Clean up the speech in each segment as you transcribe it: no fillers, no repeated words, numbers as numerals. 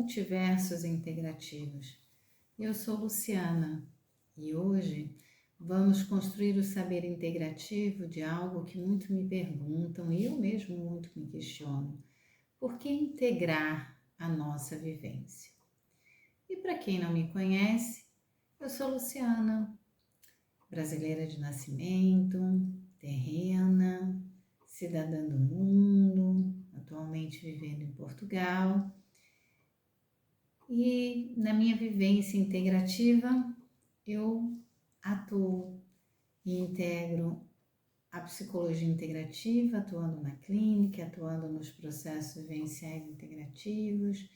Multiversos Integrativos. Eu sou Luciana e hoje vamos construir o saber integrativo de algo que muito me perguntam e eu mesmo muito me questiono. Por que integrar a nossa vivência? E para quem não me conhece, eu sou Luciana, brasileira de nascimento, terrena, cidadã do mundo, atualmente vivendo em Portugal. E na minha vivência integrativa, eu atuo e integro a psicologia integrativa, atuando na clínica, atuando nos processos vivenciais integrativos,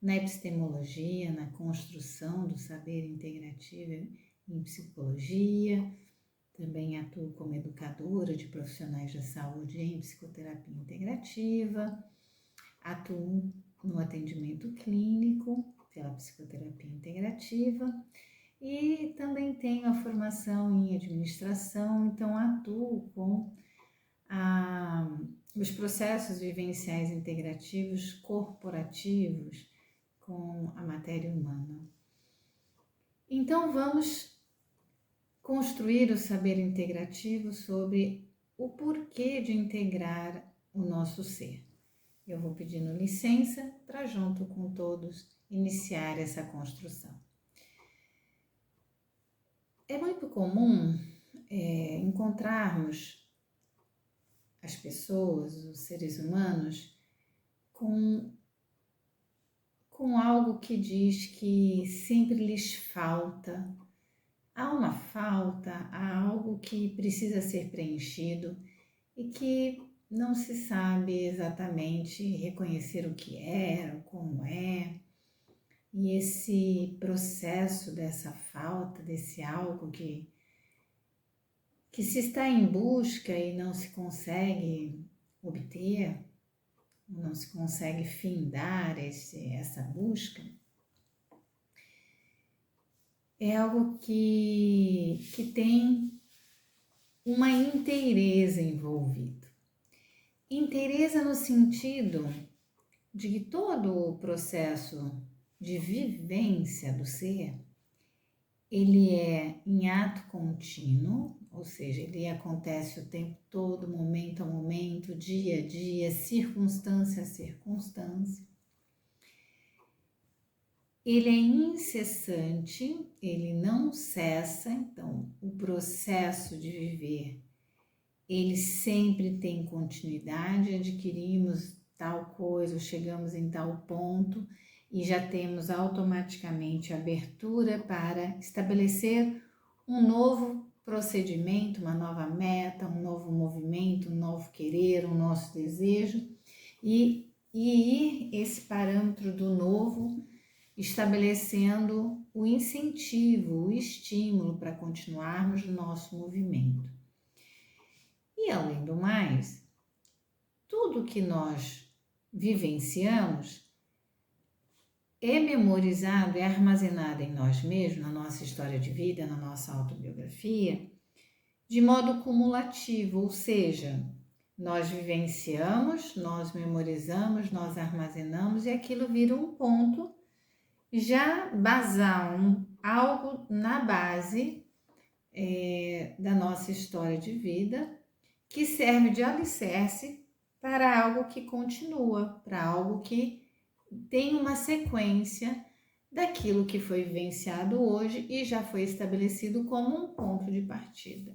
na epistemologia, na construção do saber integrativo em psicologia. Também atuo como educadora de profissionais da saúde em psicoterapia integrativa, atuo no atendimento clínico pela psicoterapia integrativa e também tenho a formação em administração, então atuo com os processos vivenciais integrativos corporativos com a matéria humana. Então vamos construir o saber integrativo sobre o porquê de integrar o nosso ser. Eu vou pedindo licença para, junto com todos, iniciar essa construção. É muito comum encontrarmos as pessoas, os seres humanos, com algo que diz que sempre lhes falta. Há uma falta, há algo que precisa ser preenchido e que não se sabe exatamente reconhecer o que é, como é. E esse processo dessa falta, desse algo que se está em busca e não se consegue obter, não se consegue findar essa busca, é algo que tem uma inteireza envolvida. Inteireza no sentido de que todo o processo de vivência do ser, ele é em ato contínuo, ou seja, ele acontece o tempo todo, momento a momento, dia a dia, circunstância a circunstância. Ele é incessante, ele não cessa, então o processo de viver, ele sempre tem continuidade, adquirimos tal coisa, chegamos em tal ponto e já temos automaticamente abertura para estabelecer um novo procedimento, uma nova meta, um novo movimento, um novo querer, um nosso desejo e ir esse parâmetro do novo estabelecendo o incentivo, o estímulo para continuarmos o nosso movimento. E além do mais, tudo que nós vivenciamos é memorizado, é armazenado em nós mesmos, na nossa história de vida, na nossa autobiografia, de modo cumulativo, ou seja, nós vivenciamos, nós memorizamos, nós armazenamos e aquilo vira um ponto já basal, algo na base da nossa história de vida, que serve de alicerce para algo que continua, para algo que tem uma sequência daquilo que foi vivenciado hoje e já foi estabelecido como um ponto de partida.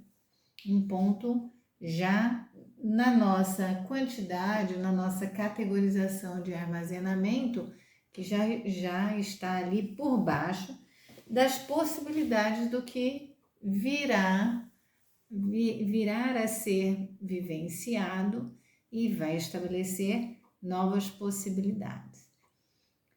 Um ponto já na nossa quantidade, na nossa categorização de armazenamento, que já está ali por baixo das possibilidades do que virá a ser vivenciado e vai estabelecer novas possibilidades.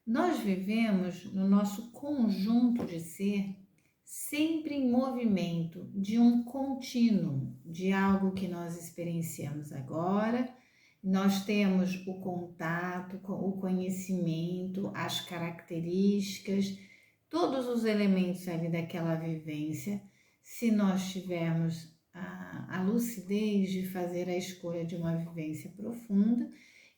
Nós vivemos no nosso conjunto de ser sempre em movimento de um contínuo, de algo que nós experienciamos agora. Nós temos o contato, o conhecimento, as características, todos os elementos ali daquela vivência, se nós tivermos a lucidez de fazer a escolha de uma vivência profunda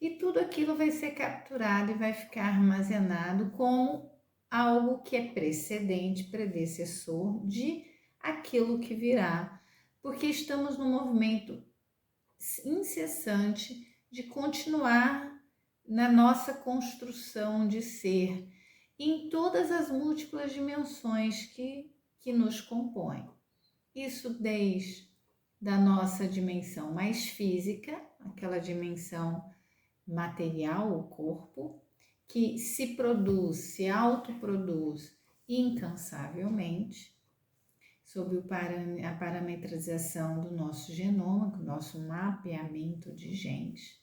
e tudo aquilo vai ser capturado e vai ficar armazenado como algo que é precedente, predecessor de aquilo que virá, porque estamos num movimento incessante de continuar na nossa construção de ser em todas as múltiplas dimensões que nos compõem. Isso desde da nossa dimensão mais física, aquela dimensão material, o corpo, que se produz, se autoproduz incansavelmente, sob a parametrização do nosso genoma, do nosso mapeamento de genes,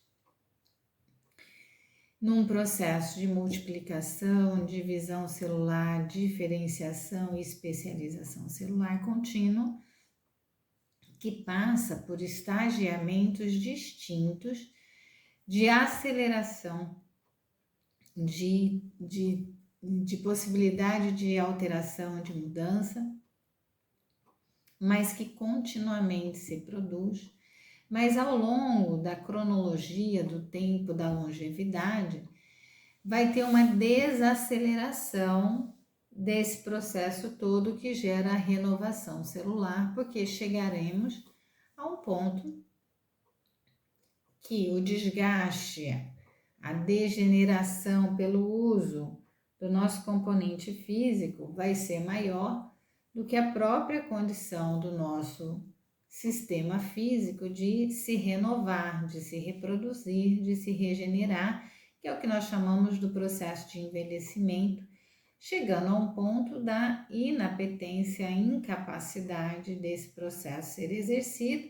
num processo de multiplicação, divisão celular, diferenciação e especialização celular contínua, que passa por estagiamentos distintos de aceleração, de possibilidade de alteração, de mudança, mas que continuamente se produz. Mas ao longo da cronologia do tempo da longevidade, vai ter uma desaceleração desse processo todo que gera a renovação celular, porque chegaremos a um ponto que o desgaste, a degeneração pelo uso do nosso componente físico vai ser maior do que a própria condição do nosso sistema físico de se renovar, de se reproduzir, de se regenerar, que é o que nós chamamos do processo de envelhecimento, chegando a um ponto da inapetência, a incapacidade desse processo ser exercido.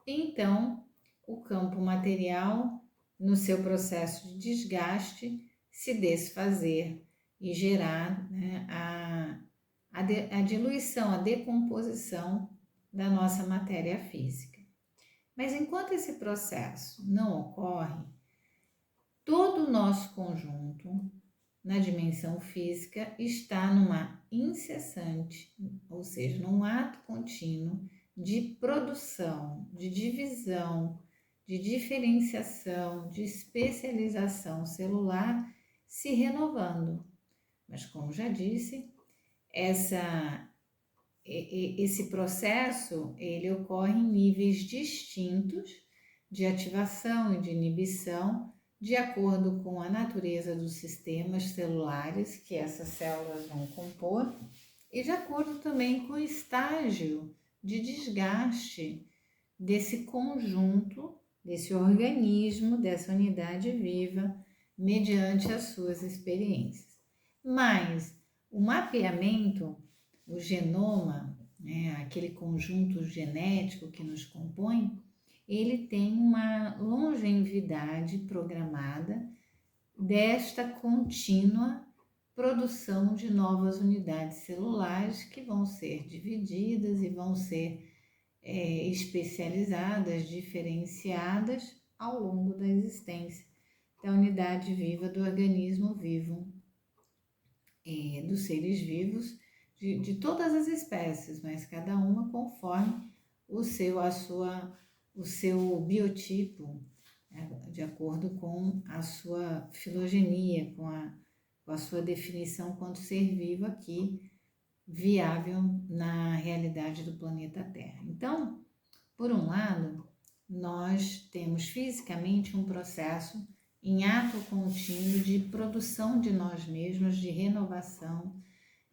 Então, o campo material, no seu processo de desgaste, se desfazer e gerar, né, a diluição, a decomposição da nossa matéria física. Mas enquanto esse processo não ocorre, todo o nosso conjunto na dimensão física está numa incessante, ou seja, num ato contínuo de produção, de divisão, de diferenciação, de especialização celular se renovando. Mas como já disse, esse processo ele ocorre em níveis distintos de ativação e de inibição, de acordo com a natureza dos sistemas celulares que essas células vão compor e de acordo também com o estágio de desgaste desse conjunto, desse organismo, dessa unidade viva, mediante as suas experiências. Mas o mapeamento, o genoma, né, aquele conjunto genético que nos compõe, ele tem uma longevidade programada desta contínua produção de novas unidades celulares que vão ser divididas e vão ser especializadas, diferenciadas ao longo da existência da unidade viva do organismo vivo, dos seres vivos, de todas as espécies, mas cada uma conforme o seu biotipo, de acordo com a sua filogenia, com a sua definição quanto ser vivo aqui, viável na realidade do planeta Terra. Então, por um lado, nós temos fisicamente um processo em ato contínuo de produção de nós mesmos, de renovação,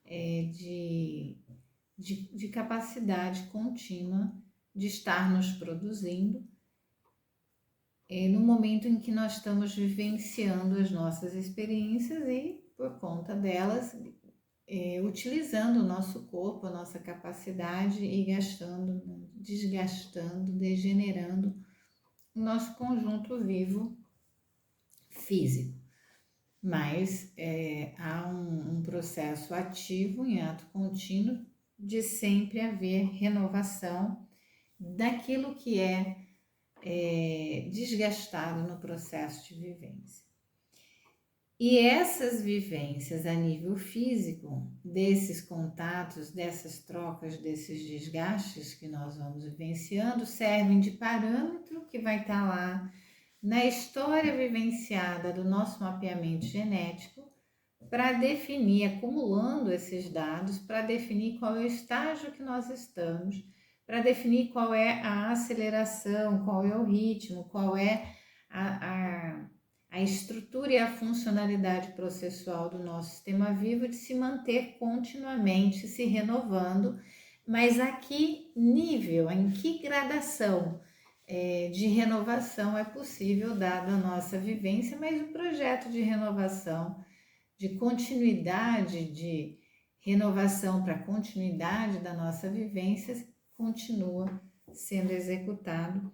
de capacidade contínua de estar nos produzindo no momento em que nós estamos vivenciando as nossas experiências e, por conta delas, utilizando o nosso corpo, a nossa capacidade e gastando, desgastando, degenerando o nosso conjunto vivo físico. Mas há um processo ativo em ato contínuo de sempre haver renovação daquilo que é desgastado no processo de vivência. E essas vivências a nível físico, desses contatos, dessas trocas, desses desgastes que nós vamos vivenciando, servem de parâmetro que vai estar lá na história vivenciada do nosso mapeamento genético para definir, acumulando esses dados, para definir qual é o estágio que nós estamos, para definir qual é a aceleração, qual é o ritmo, qual é a estrutura e a funcionalidade processual do nosso sistema vivo de se manter continuamente se renovando, mas a que nível, em que gradação de renovação é possível, dado a nossa vivência, mas o projeto de renovação, de continuidade, de renovação para continuidade da nossa vivência, continua sendo executado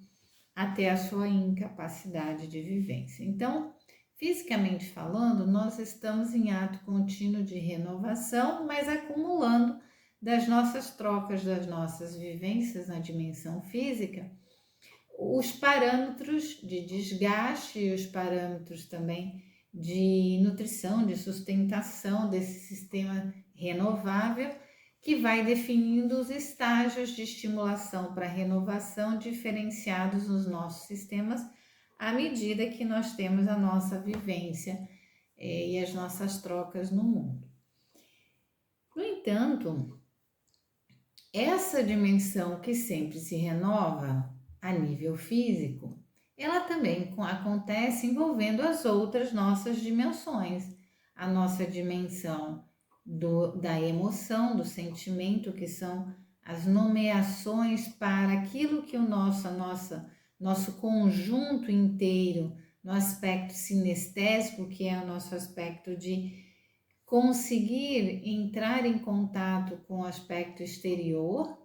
até a sua incapacidade de vivência. Então, fisicamente falando, nós estamos em ato contínuo de renovação, mas acumulando das nossas trocas, das nossas vivências na dimensão física, os parâmetros de desgaste e os parâmetros também de nutrição, de sustentação desse sistema renovável, que vai definindo os estágios de estimulação para renovação diferenciados nos nossos sistemas à medida que nós temos a nossa vivência e as nossas trocas no mundo. No entanto, essa dimensão que sempre se renova a nível físico, ela também acontece envolvendo as outras nossas dimensões, a nossa dimensão da emoção, do sentimento, que são as nomeações para aquilo que o nosso conjunto inteiro, no aspecto sinestésico, que é o nosso aspecto de conseguir entrar em contato com o aspecto exterior,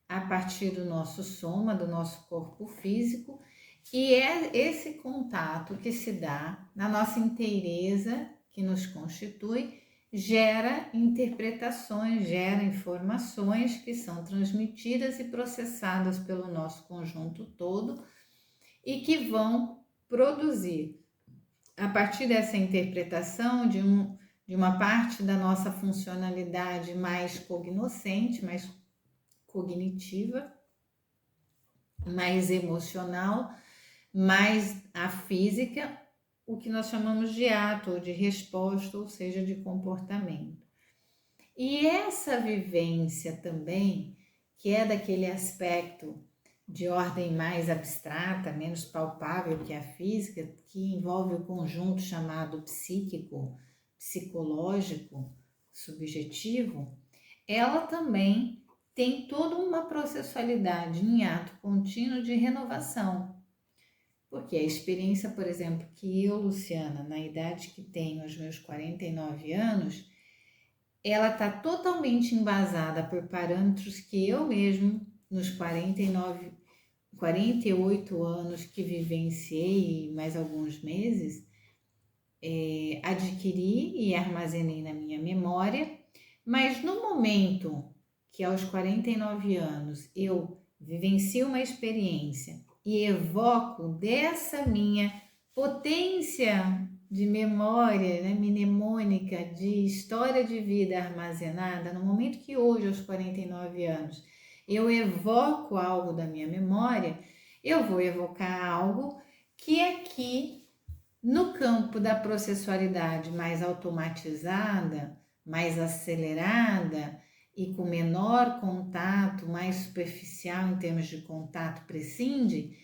a partir do nosso soma, do nosso corpo físico, e é esse contato que se dá na nossa inteireza, que nos constitui, gera interpretações, gera informações que são transmitidas e processadas pelo nosso conjunto todo e que vão produzir, a partir dessa interpretação de uma parte da nossa funcionalidade mais cognoscente, mais cognitiva, mais emocional, mais a física, o que nós chamamos de ato, ou de resposta, ou seja, de comportamento. E essa vivência também, que é daquele aspecto de ordem mais abstrata, menos palpável que a física, que envolve o conjunto chamado psíquico, psicológico, subjetivo, ela também tem toda uma processualidade em ato contínuo de renovação. Porque a experiência, por exemplo, que eu, Luciana, na idade que tenho, aos meus 49 anos, ela está totalmente embasada por parâmetros que eu mesmo, nos 48 anos que vivenciei e mais alguns meses, adquiri e armazenei na minha memória, mas no momento que aos 49 anos eu vivencio uma experiência e evoco dessa minha potência de memória, né, mnemônica, de história de vida armazenada, no momento que hoje, aos 49 anos, eu evoco algo da minha memória, eu vou evocar algo que aqui, no campo da processualidade mais automatizada, mais acelerada e com menor contato, mais superficial em termos de contato, prescinde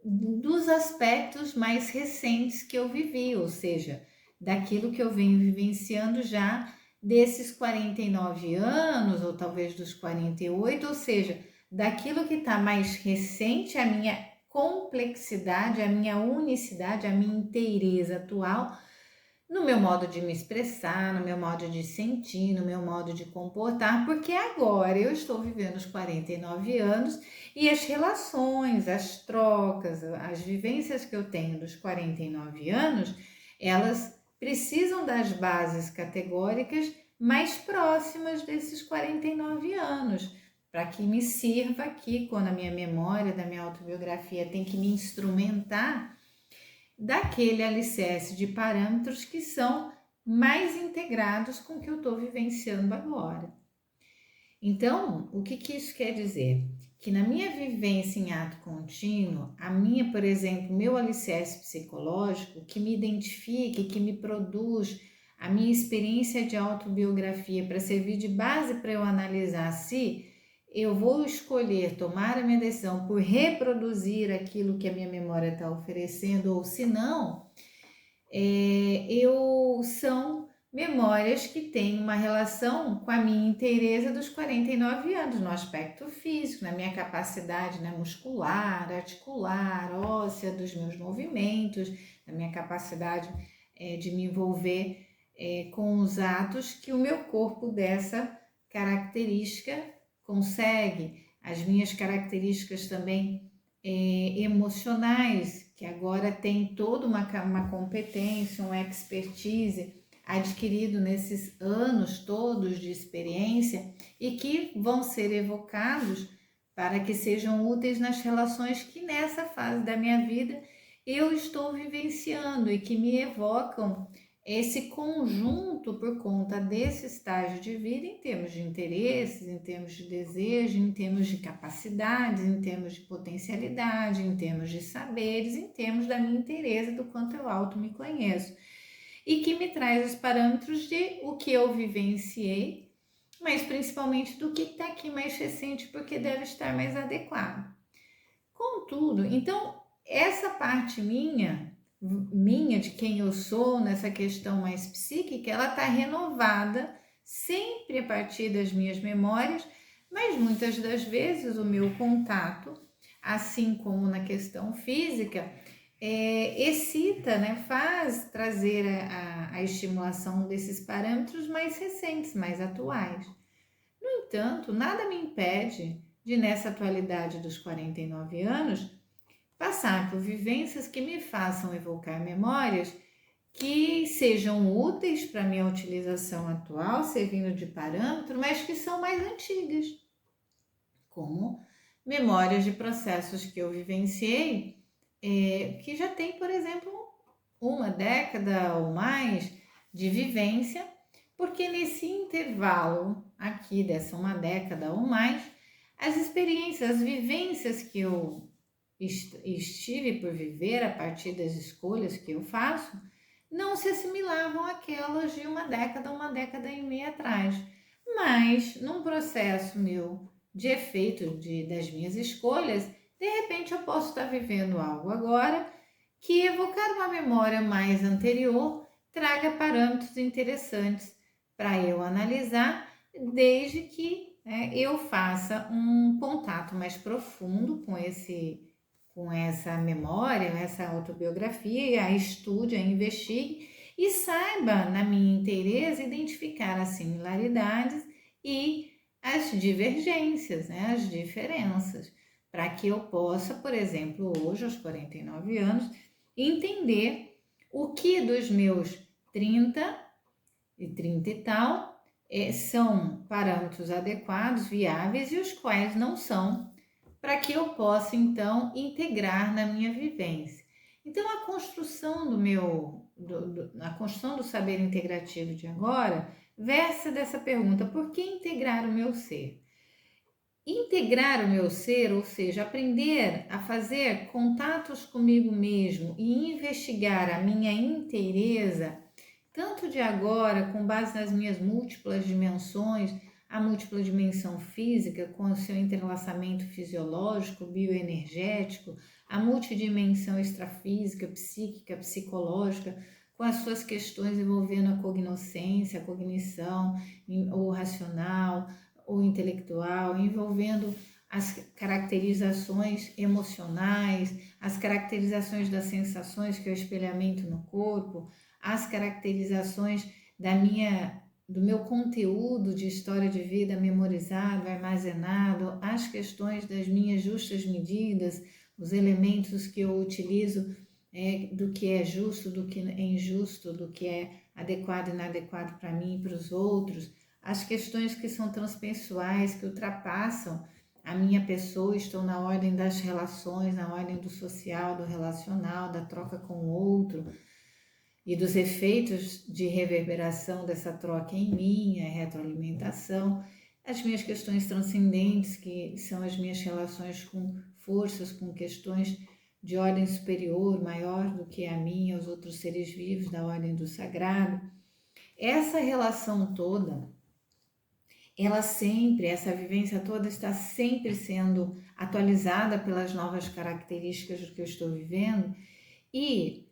dos aspectos mais recentes que eu vivi, ou seja, daquilo que eu venho vivenciando já desses 49 anos, ou talvez dos 48, ou seja, daquilo que está mais recente, a minha complexidade, a minha unicidade, a minha inteireza atual, no meu modo de me expressar, no meu modo de sentir, no meu modo de comportar, porque agora eu estou vivendo os 49 anos e as relações, as trocas, as vivências que eu tenho dos 49 anos, elas precisam das bases categóricas mais próximas desses 49 anos, para que me sirva aqui, quando a minha memória da minha autobiografia tem que me instrumentar, daquele alicerce de parâmetros que são mais integrados com o que eu estou vivenciando agora. Então, o que isso quer dizer? que na minha vivência em ato contínuo, a minha, por exemplo, meu alicerce psicológico, que me identifique, que me produz a minha experiência de autobiografia para servir de base para eu analisar se eu vou escolher tomar a minha decisão por reproduzir aquilo que a minha memória está oferecendo, ou se não, são memórias que têm uma relação com a minha inteireza dos 49 anos, no aspecto físico, na minha capacidade, né, muscular, articular, óssea, dos meus movimentos, na minha capacidade de me envolver com os atos que o meu corpo dessa característica consegue, as minhas características também emocionais, que agora tem toda uma competência, uma expertise adquirido nesses anos todos de experiência e que vão ser evocados para que sejam úteis nas relações que nessa fase da minha vida eu estou vivenciando e que me evocam esse conjunto por conta desse estágio de vida em termos de interesses, em termos de desejo, em termos de capacidades, em termos de potencialidade, em termos de saberes, em termos da minha inteireza, do quanto eu auto me conheço. E que me traz os parâmetros de o que eu vivenciei, mas principalmente do que está aqui mais recente, porque deve estar mais adequado. Contudo, então, essa parte minha de quem eu sou nessa questão mais psíquica, ela está renovada sempre a partir das minhas memórias, mas muitas das vezes o meu contato, assim como na questão física, excita, né, faz trazer a estimulação desses parâmetros mais recentes, mais atuais. No entanto, nada me impede de, nessa atualidade dos 49 anos, passar por vivências que me façam evocar memórias que sejam úteis para a minha utilização atual, servindo de parâmetro, mas que são mais antigas, como memórias de processos que eu vivenciei, que já tem, por exemplo, uma década ou mais de vivência, porque nesse intervalo aqui dessa uma década ou mais, as experiências, as vivências que eu estive por viver a partir das escolhas que eu faço, não se assimilavam àquelas de uma década e meia atrás. Mas, num processo meu de efeito das minhas escolhas, de repente eu posso estar vivendo algo agora que evocar uma memória mais anterior traga parâmetros interessantes para eu analisar, desde que eu faça um contato mais profundo com essa memória, essa autobiografia, a estude, a investigue e saiba, na minha inteireza, identificar as similaridades e as divergências, né, as diferenças, para que eu possa, por exemplo, hoje, aos 49 anos, entender o que dos meus 30 e tal são parâmetros adequados, viáveis e os quais não são, para que eu possa então integrar na minha vivência. Então a construção a construção do saber integrativo de agora versa dessa pergunta: por que integrar o meu ser? Integrar o meu ser, ou seja, aprender a fazer contatos comigo mesmo e investigar a minha inteireza, tanto de agora, com base nas minhas múltiplas dimensões, a múltipla dimensão física, com o seu entrelaçamento fisiológico, bioenergético, a multidimensão extrafísica, psíquica, psicológica, com as suas questões envolvendo a cognoscência, a cognição, o racional, o intelectual, envolvendo as caracterizações emocionais, as caracterizações das sensações, que é o espelhamento no corpo, as caracterizações do meu conteúdo de história de vida memorizado, armazenado, as questões das minhas justas medidas, os elementos que eu utilizo do que é justo, do que é injusto, do que é adequado e inadequado para mim e para os outros, as questões que são transpessoais, que ultrapassam a minha pessoa, estão na ordem das relações, na ordem do social, do relacional, da troca com o outro e dos efeitos de reverberação dessa troca em mim, a retroalimentação. as minhas questões transcendentes, que são as minhas relações com forças, com questões de ordem superior, maior do que a minha, os outros seres vivos da ordem do sagrado. Essa relação toda, essa vivência toda está sempre sendo atualizada pelas novas características do que eu estou vivendo, e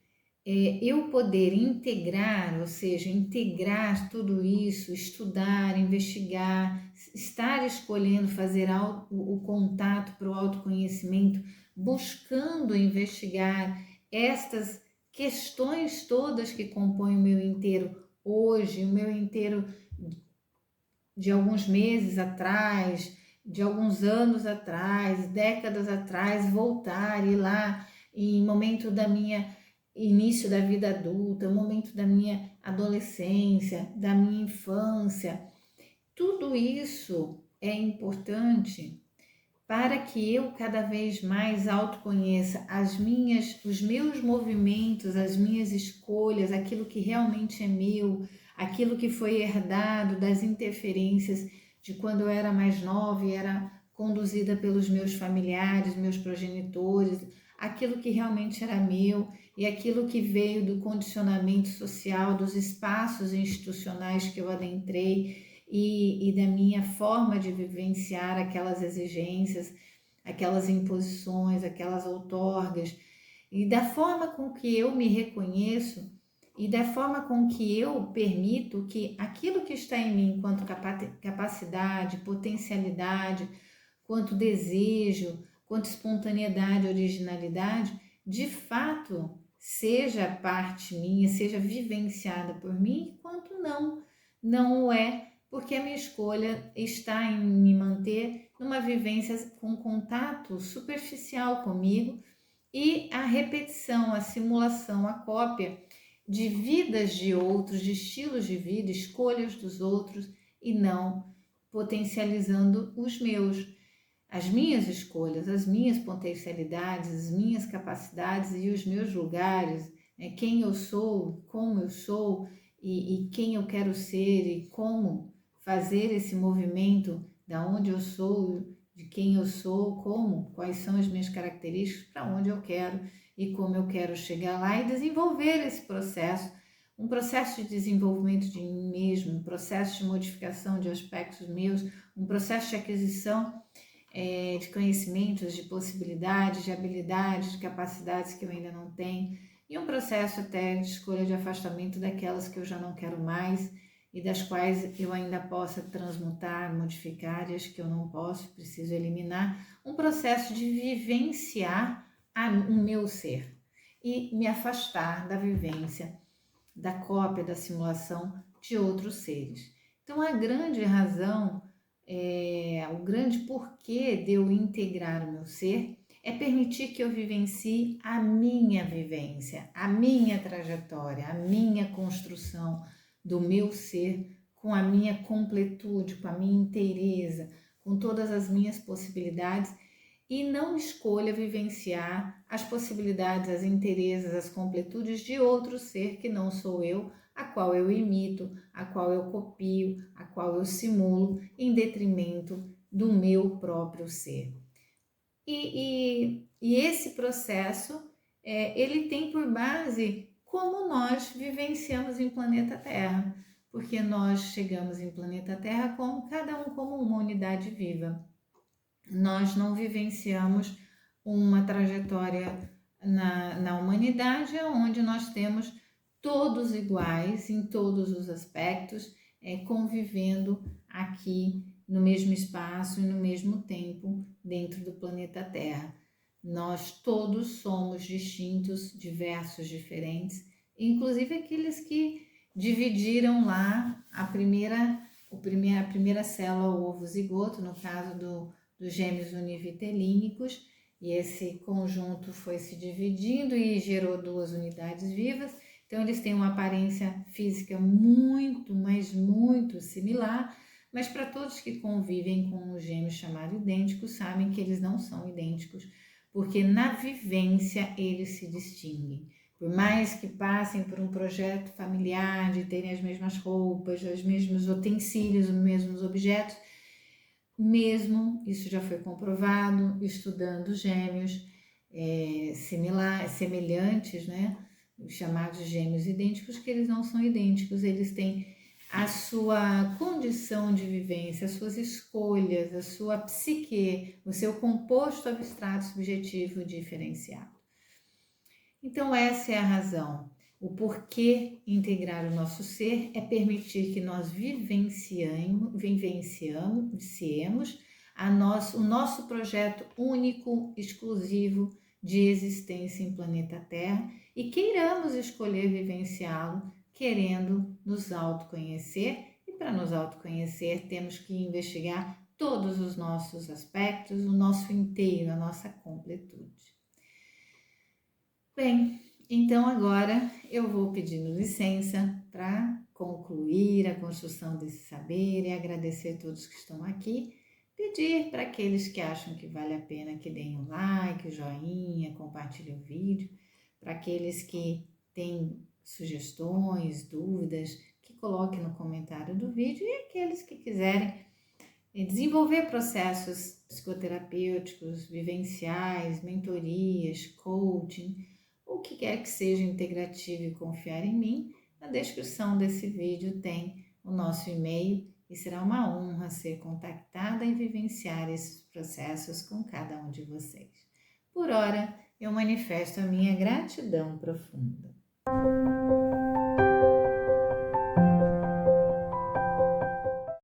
eu poder integrar, ou seja, integrar tudo isso, estudar, investigar, estar escolhendo fazer o contato para o autoconhecimento, buscando investigar estas questões todas que compõem o meu inteiro hoje, o meu inteiro de alguns meses atrás, de alguns anos atrás, décadas atrás, voltar e lá em momento da minha início da vida adulta, momento da minha adolescência, da minha infância. Tudo isso é importante para que eu cada vez mais autoconheça os meus movimentos, as minhas escolhas, aquilo que realmente é meu, aquilo que foi herdado das interferências de quando eu era mais nova e era conduzida pelos meus familiares, meus progenitores, aquilo que realmente era meu e aquilo que veio do condicionamento social, dos espaços institucionais que eu adentrei e da minha forma de vivenciar aquelas exigências, aquelas imposições, aquelas outorgas, e da forma com que eu me reconheço e da forma com que eu permito que aquilo que está em mim, quanto capacidade, potencialidade, quanto desejo, quanto espontaneidade, originalidade, de fato seja parte minha, seja vivenciada por mim, quanto não o é, porque a minha escolha está em me manter numa vivência com contato superficial comigo e a repetição, a simulação, a cópia de vidas de outros, de estilos de vida, escolhas dos outros e não potencializando os meus, as minhas escolhas, as minhas potencialidades, as minhas capacidades e os meus lugares, né? Quem eu sou, como eu sou e quem eu quero ser e como fazer esse movimento da onde eu sou, de quem eu sou, como, quais são as minhas características, para onde eu quero e como eu quero chegar lá e desenvolver esse processo, um processo de desenvolvimento de mim mesmo, um processo de modificação de aspectos meus, um processo de aquisição de conhecimentos, de possibilidades, de habilidades, de capacidades que eu ainda não tenho, e um processo até de escolha de afastamento daquelas que eu já não quero mais e das quais eu ainda possa transmutar, modificar, e as que eu não posso, preciso eliminar, um processo de vivenciar o meu ser e me afastar da vivência, da cópia, da simulação de outros seres. Então, a grande razão, o grande porquê de eu integrar o meu ser é permitir que eu vivencie a minha vivência, a minha trajetória, a minha construção do meu ser com a minha completude, com a minha inteireza, com todas as minhas possibilidades e não escolha vivenciar as possibilidades, as inteirezas, as completudes de outro ser que não sou eu, a qual eu imito, a qual eu copio, a qual eu simulo, em detrimento do meu próprio ser. E esse processo, ele tem por base como nós vivenciamos em planeta Terra, porque nós chegamos em planeta Terra como cada um como uma unidade viva. Nós não vivenciamos uma trajetória na humanidade onde nós temos todos iguais em todos os aspectos, convivendo aqui no mesmo espaço e no mesmo tempo dentro do planeta Terra. Nós todos somos distintos, diversos, diferentes, inclusive aqueles que dividiram lá a primeira célula, o ovo zigoto, no caso dos gêmeos univitelínicos, e esse conjunto foi se dividindo e gerou duas unidades vivas. Então, eles têm uma aparência física muito, mas muito similar, mas para todos que convivem com os gêmeos chamados idênticos, sabem que eles não são idênticos, porque na vivência eles se distinguem. Por mais que passem por um projeto familiar, de terem as mesmas roupas, os mesmos utensílios, os mesmos objetos, mesmo, isso já foi comprovado, estudando gêmeos semelhantes, né? Os chamados gêmeos idênticos, que eles não são idênticos, eles têm a sua condição de vivência, as suas escolhas, a sua psique, o seu composto abstrato subjetivo diferenciado. Então, essa é a razão. O porquê integrar o nosso ser é permitir que nós vivenciemos o nosso projeto único, exclusivo de existência em planeta Terra e queiramos escolher vivenciá-lo, querendo nos autoconhecer. E para nos autoconhecer, temos que investigar todos os nossos aspectos, o nosso inteiro, a nossa completude. Bem, então agora eu vou pedindo licença para concluir a construção desse saber e agradecer a todos que estão aqui. Pedir para aqueles que acham que vale a pena que deem um like, joinha, compartilhem o vídeo. Para aqueles que têm sugestões, dúvidas, que coloquem no comentário do vídeo. E aqueles que quiserem desenvolver processos psicoterapêuticos, vivenciais, mentorias, coaching, o que quer que seja integrativo e confiar em mim, na descrição desse vídeo tem o nosso e-mail e será uma honra ser contactada e vivenciar esses processos com cada um de vocês. Por ora, eu manifesto a minha gratidão profunda.